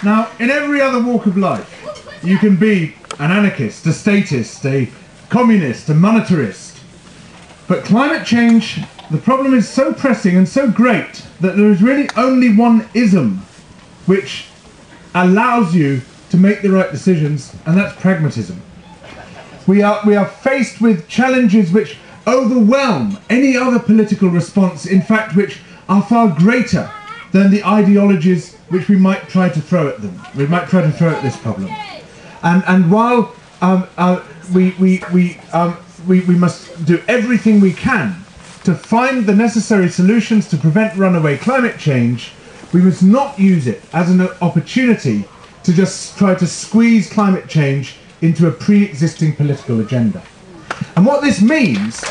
Now, in every other walk of life, you can be an anarchist, a statist, a communist, a monetarist. But climate change, the problem is so pressing and so great that there is really only one ism which allows you to make the right decisions, and that's pragmatism. We are faced with challenges which overwhelm any other political response, in fact, which are far greater than the ideologies which we might try to throw at them. We might try to throw at this problem. And while we must do everything we can to find the necessary solutions to prevent runaway climate change, we must not use it as an opportunity to just try to squeeze climate change into a pre-existing political agenda. And what this means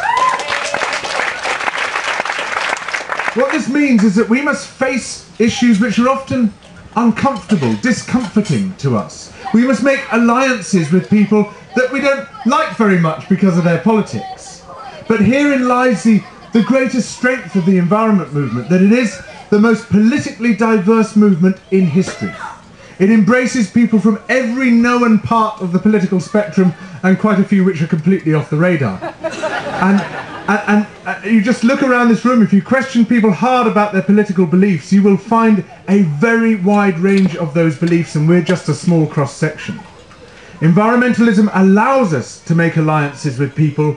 is that we must face issues which are often uncomfortable, discomforting to us. We must make alliances with people that we don't like very much because of their politics. But herein lies the greatest strength of the environment movement, that it is the most politically diverse movement in history. It embraces people from every known part of the political spectrum, and quite a few which are completely off the radar. And you just look around this room, if you question people hard about their political beliefs, you will find a very wide range of those beliefs, and we're just a small cross-section. Environmentalism allows us to make alliances with people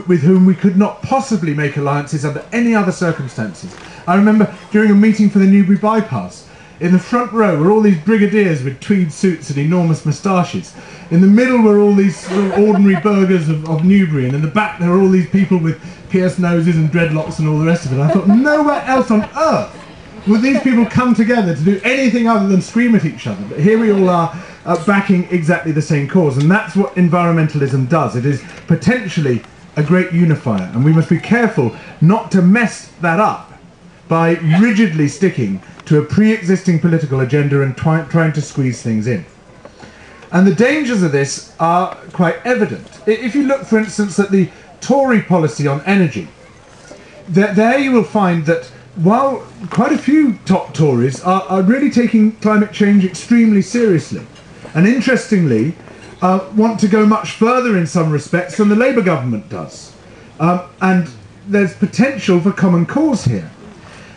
with whom we could not possibly make alliances under any other circumstances. I remember during a meeting for the Newbury bypass, in the front row were all these brigadiers with tweed suits and enormous moustaches. In the middle were all these sort of ordinary burghers of Newbury, and in the back there were all these people with pierced noses and dreadlocks and all the rest of it. And I thought, nowhere else on earth would these people come together to do anything other than scream at each other. But here we all are backing exactly the same cause, and that's what environmentalism does. It is potentially a great unifier, and we must be careful not to mess that up by rigidly sticking to a pre-existing political agenda and trying to squeeze things in. And the dangers of this are quite evident. If you look, for instance, at the Tory policy on energy, there you will find that while quite a few top Tories are really taking climate change extremely seriously, and interestingly want to go much further in some respects than the Labour government does. And there's potential for common cause here.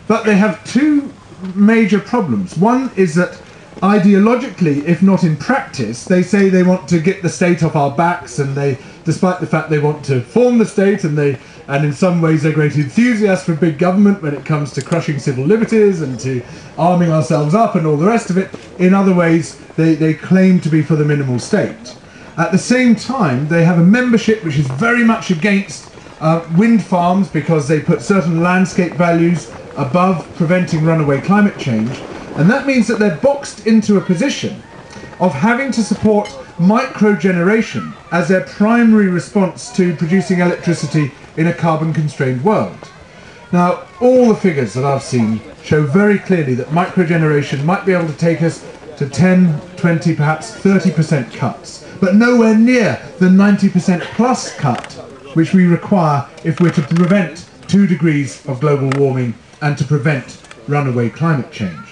But they have two major problems. One is that ideologically, if not in practice, they say they want to get the state off our backs, and they, despite the fact they want to form the state, and in some ways they're great enthusiasts for big government when it comes to crushing civil liberties and to arming ourselves up and all the rest of it, in other ways they claim to be for the minimal state. At the same time, they have a membership which is very much against wind farms because they put certain landscape values above preventing runaway climate change, and that means that they're boxed into a position of having to support microgeneration as their primary response to producing electricity in a carbon-constrained world. Now, all the figures that I've seen show very clearly that microgeneration might be able to take us to 10, 20, perhaps 30% cuts, but nowhere near the 90% plus cut which we require if we're to prevent 2 degrees of global warming and to prevent runaway climate change.